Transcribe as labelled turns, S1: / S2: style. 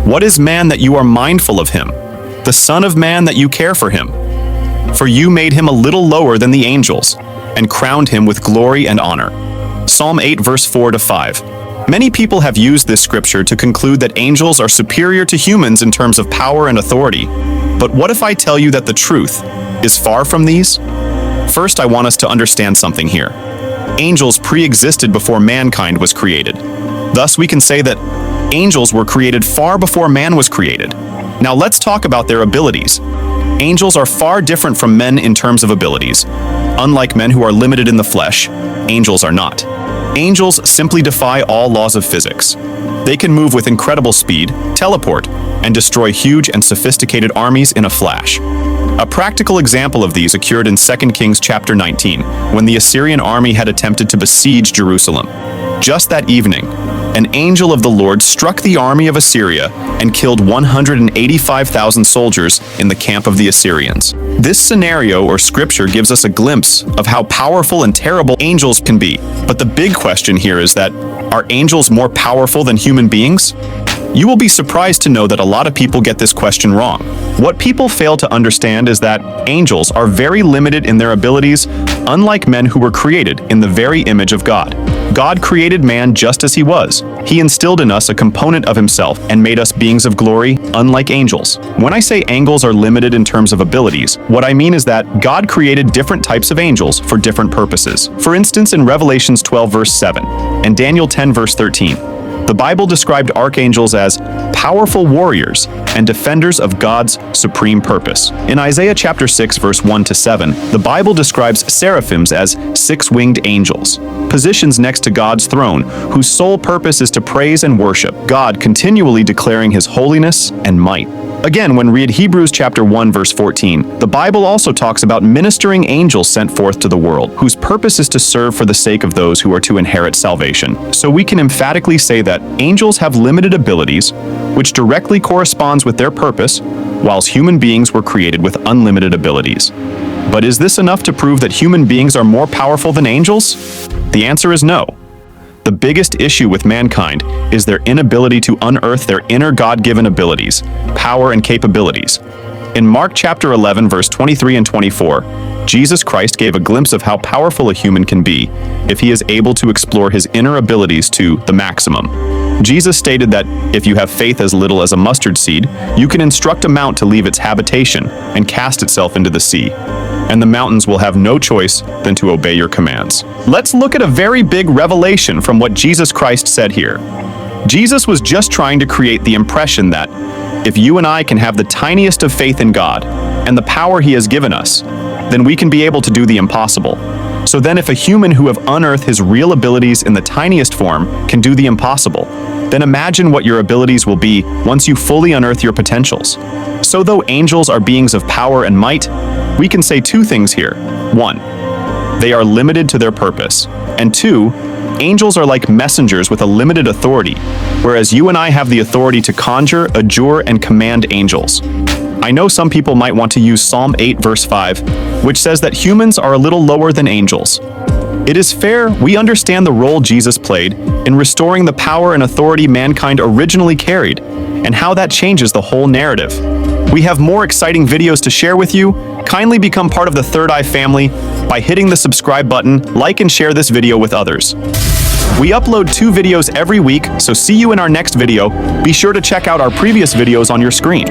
S1: What is man that you are mindful of him? The Son of Man that you care for him? For you made him a little lower than the angels, and crowned him with glory and honor. Psalm 8 verse 4-5. Many people have used this scripture to conclude that angels are superior to humans in terms of power and authority. But what if I tell you that the truth is far from these? First, I want us to understand something here. Angels pre-existed before mankind was created. Thus, we can say that angels were created far before man was created. Now let's talk about their abilities. Angels are far different from men in terms of abilities. Unlike men who are limited in the flesh, angels are not. Angels simply defy all laws of physics. They can move with incredible speed, teleport, and destroy huge and sophisticated armies in a flash. A practical example of these occurred in 2 Kings chapter 19, when the Assyrian army had attempted to besiege Jerusalem. Just that evening, an angel of the Lord struck the army of Assyria and killed 185,000 soldiers in the camp of the Assyrians. This scenario or scripture gives us a glimpse of how powerful and terrible angels can be. But the big question here is that, are angels more powerful than human beings? You will be surprised to know that a lot of people get this question wrong. What people fail to understand is that angels are very limited in their abilities, unlike men who were created in the very image of God. God created man just as he was. He instilled in us a component of himself and made us beings of glory, unlike angels. When I say angels are limited in terms of abilities, what I mean is that God created different types of angels for different purposes. For instance, in Revelations 12 verse 7 and Daniel 10 verse 13, the Bible described archangels as powerful warriors and defenders of God's supreme purpose. In Isaiah chapter 6 verse 1-7, the Bible describes seraphims as six-winged angels, positions next to God's throne, whose sole purpose is to praise and worship God, continually declaring his holiness and might. Again, when read Hebrews chapter 1 verse 14, the Bible also talks about ministering angels sent forth to the world, whose purpose is to serve for the sake of those who are to inherit salvation. So we can emphatically say that angels have limited abilities, which directly corresponds with their purpose, whilst human beings were created with unlimited abilities. But is this enough to prove that human beings are more powerful than angels? The answer is no. The biggest issue with mankind is their inability to unearth their inner God-given abilities, power, and capabilities. In Mark chapter 11, verse 23 and 24, Jesus Christ gave a glimpse of how powerful a human can be if he is able to explore his inner abilities to the maximum. Jesus stated that if you have faith as little as a mustard seed, you can instruct a mount to leave its habitation and cast itself into the sea, and the mountains will have no choice than to obey your commands. Let's look at a very big revelation from what Jesus Christ said here. Jesus was just trying to create the impression that if you and I can have the tiniest of faith in God and the power he has given us, then we can be able to do the impossible. So then if a human who have unearthed his real abilities in the tiniest form can do the impossible, then imagine what your abilities will be once you fully unearth your potentials. So though angels are beings of power and might, we can say two things here. 1, they are limited to their purpose. And 2, angels are like messengers with a limited authority, whereas you and I have the authority to conjure, adjure, and command angels. I know some people might want to use Psalm 8 verse 5, which says that humans are a little lower than angels. It is fair we understand the role Jesus played in restoring the power and authority mankind originally carried, and how that changes the whole narrative. We have more exciting videos to share with you. Kindly become part of the Third Eye family by hitting the subscribe button, like and share this video with others. We upload 2 videos every week, so see you in our next video. Be sure to check out our previous videos on your screen.